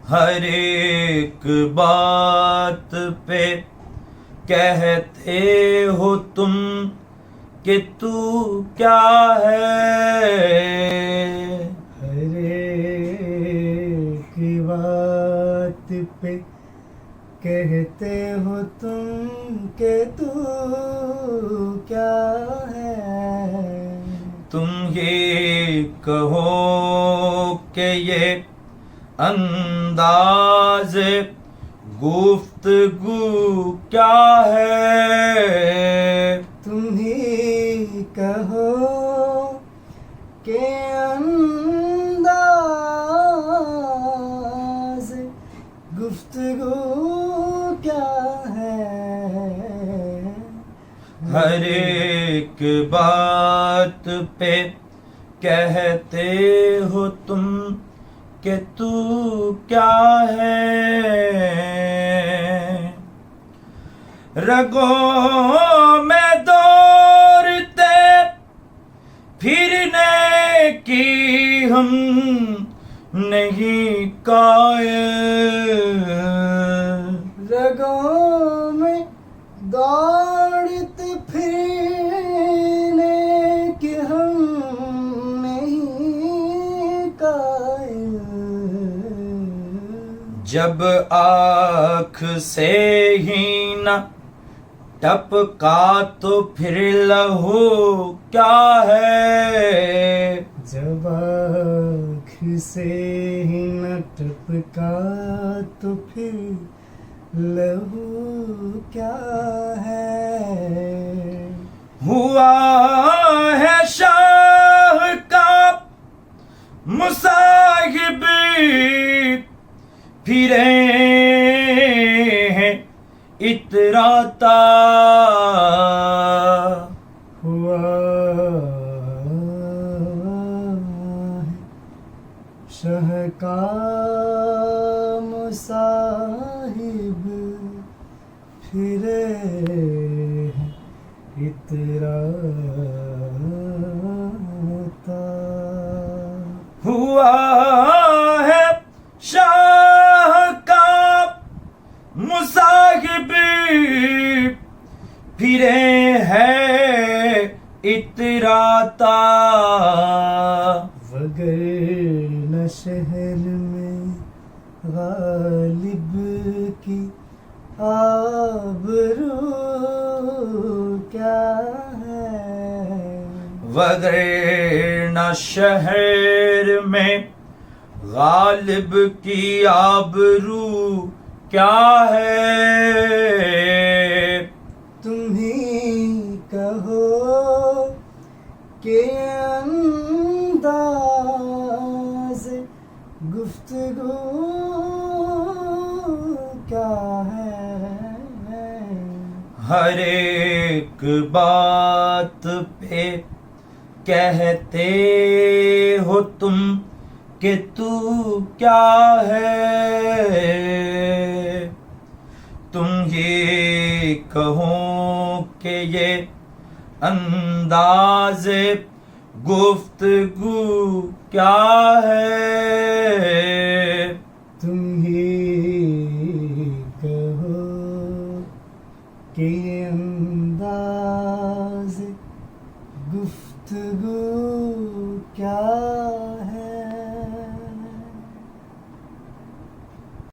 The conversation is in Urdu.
ہر ایک بات پہ کہتے ہو تم کہ تو کیا ہے. ہر ایک بات پہ کہتے ہو تم کہ تو کیا ہے. تم یہ کہو کہ یہ انداز گفتگو کیا ہے. تم ہی کہو کہ انداز گفتگو کیا ہے. ہر ایک بات پہ کہتے ہو تم کہ تو کیا ہے. رگوں میں دوڑتے پھرنے کی ہم نہیں قائل. رگوں میں دوڑتے پھرنے کے ہم نہیں قائل. جب آنکھ سے ہی نہ ٹپکا تو پھر لہو کیا ہے. جب آنکھ سے ہی نہ ٹپکا تو پھر لہو کیا ہے. ہوا ہے شاہ کا مصاحب پھرے ہیں اتراتا. ہوا شہ کا مصاحب پھرے ہیں اتراتا. ہوا ہے شاہ کا مصاحب پھرے ہیں اتراتا. وگرنہ شہر میں غالب کی آبرو کیا ہے. وگرنہ شہر میں غالب کی آبرو کیا ہے. تم ہی کہو کہ انداز گفتگو کیا ہے. ہر ایک بات پہ کہتے ہو تم کہ تو کیا ہے. تم یہ کہو کہ یہ انداز گفتگو کیا ہے. تم